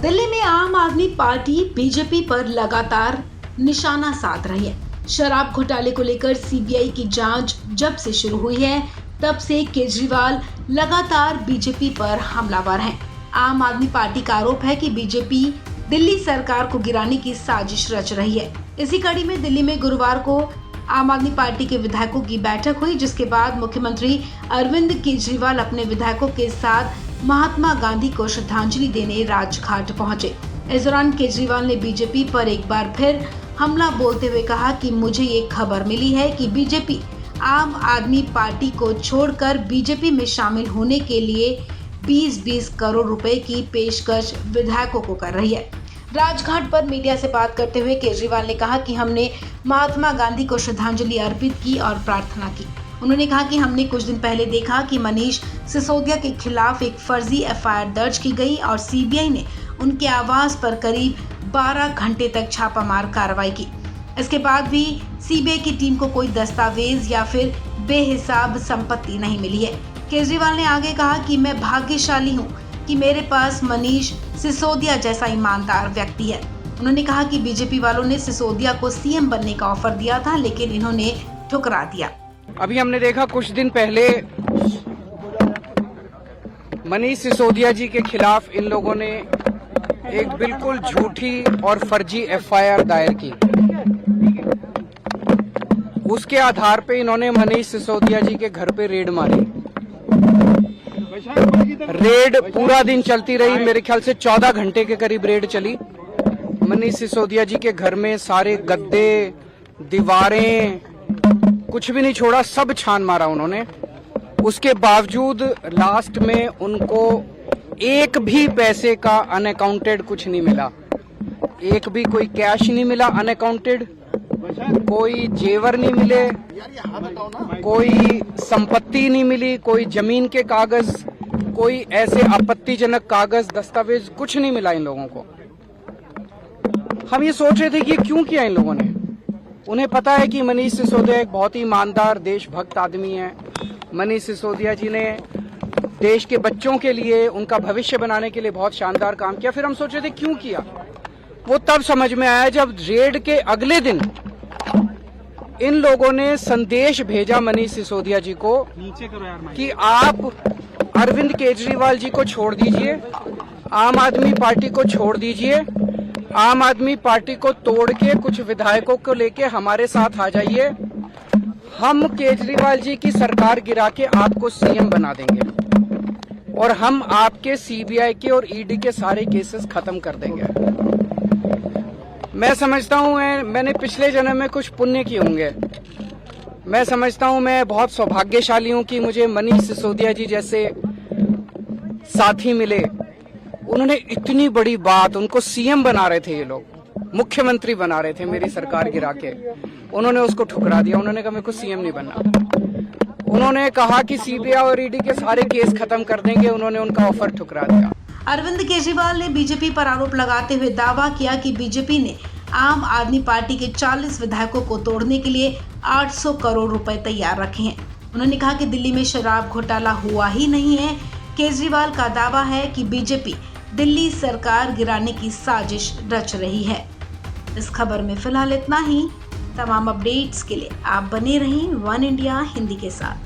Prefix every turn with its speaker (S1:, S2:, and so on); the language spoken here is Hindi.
S1: दिल्ली में आम आदमी पार्टी बीजेपी पर लगातार निशाना साध रही है। शराब घोटाले को लेकर सीबीआई की जांच जब से शुरू हुई है, तब से केजरीवाल लगातार बीजेपी पर हमलावर हैं। आम आदमी पार्टी का आरोप है कि बीजेपी दिल्ली सरकार को गिराने की साजिश रच रही है। इसी कड़ी में दिल्ली में गुरुवार को आम आदमी पार्टी के विधायकों की बैठक हुई, जिसके बाद मुख्यमंत्री अरविंद केजरीवाल अपने विधायकों के साथ महात्मा गांधी को श्रद्धांजलि देने राजघाट पहुंचे। इस दौरान केजरीवाल ने बीजेपी पर एक बार फिर हमला बोलते हुए कहा कि मुझे ये खबर मिली है कि बीजेपी आम आदमी पार्टी को छोड़कर बीजेपी में शामिल होने के लिए 20-20 करोड़ रुपए की पेशकश विधायकों को कर रही है। राजघाट पर मीडिया से बात करते हुए केजरीवाल ने कहा कि हमने महात्मा गांधी को श्रद्धांजलि अर्पित की और प्रार्थना की। उन्होंने कहा कि हमने कुछ दिन पहले देखा कि मनीष सिसोदिया के खिलाफ एक फर्जी एफआईआर दर्ज की गई और सीबीआई ने उनके आवास पर करीब 12 घंटे तक छापामार कार्रवाई की। इसके बाद भी सीबीआई की टीम को कोई दस्तावेज या फिर बेहिसाब संपत्ति नहीं मिली है। केजरीवाल ने आगे कहा कि मैं भाग्यशाली हूं कि मेरे पास मनीष सिसोदिया जैसा ईमानदार व्यक्ति है। उन्होंने कहा कि बीजेपी वालों ने सिसोदिया को सीएम बनने का ऑफर दिया था, लेकिन इन्होंने ठुकरा दिया।
S2: अभी हमने देखा कुछ दिन पहले मनीष सिसोदिया जी के खिलाफ इन लोगों ने एक बिल्कुल झूठी और फर्जी एफआईआर दायर की। उसके आधार पे इन्होंने मनीष सिसोदिया जी के घर पे रेड मारी। रेड पूरा दिन चलती रही, मेरे ख्याल से 14 घंटे के करीब रेड चली। मनीष सिसोदिया जी के घर में सारे गद्दे, दीवारें, कुछ भी नहीं छोड़ा, सब छान मारा उन्होंने। उसके बावजूद लास्ट में उनको एक भी पैसे का अनअकाउंटेड कुछ नहीं मिला। एक भी कोई कैश नहीं मिला अनअकाउंटेड, कोई जेवर नहीं मिले, कोई संपत्ति नहीं मिली, कोई जमीन के कागज, कोई ऐसे आपत्तिजनक कागज, दस्तावेज कुछ नहीं मिला इन लोगों को। हम ये सोच रहे थे कि क्यों किया इन लोगों ने। उन्हें पता है कि मनीष सिसोदिया एक बहुत ही ईमानदार देशभक्त आदमी है। मनीष सिसोदिया जी ने देश के बच्चों के लिए, उनका भविष्य बनाने के लिए बहुत शानदार काम किया। फिर हम सोच रहे थे क्यों किया। वो तब समझ में आया जब रेड के अगले दिन इन लोगों ने संदेश भेजा मनीष सिसोदिया जी को कि आप अरविंद केजरीवाल जी को छोड़ दीजिए, आम आदमी पार्टी को छोड़ दीजिए, आम आदमी पार्टी को तोड़ के कुछ विधायकों को लेके हमारे साथ आ जाइए। हम केजरीवाल जी की सरकार गिरा के आपको सीएम बना देंगे और हम आपके सीबीआई के और ईडी के सारे केसेस खत्म कर देंगे। मैं समझता हूं मैंने पिछले जन्म में कुछ पुण्य किए होंगे। मैं समझता हूं मैं बहुत सौभाग्यशाली हूं कि मुझे मनीष सिसोदिया जी जैसे साथी मिले। उन्होंने इतनी बड़ी बात, उनको सीएम बना रहे थे ये लोग, मुख्यमंत्री बना रहे थे मेरी सरकार गिरा के, उन्होंने उसको ठुकरा दिया। उन्होंने कहा मेरे को सीएम नहीं बनना। उन्होंने कहा कि सीबीआई और ईडी के सारे केस खत्म कर देंगे, उन्होंने उनका ऑफर ठुकरा दिया।
S1: अरविंद केजरीवाल ने बीजेपी पर आरोप लगाते हुए दावा किया कि बीजेपी ने आम आदमी पार्टी के 40 विधायकों को तोड़ने के लिए 800 करोड़ रुपए तैयार रखे हैं। उन्होंने कहा कि दिल्ली में शराब घोटाला हुआ ही नहीं है। केजरीवाल का दावा है कि बीजेपी दिल्ली सरकार गिराने की साजिश रच रही है। इस खबर में फिलहाल इतना ही। तमाम अपडेट्स के लिए आप बने रहें वन इंडिया हिंदी के साथ।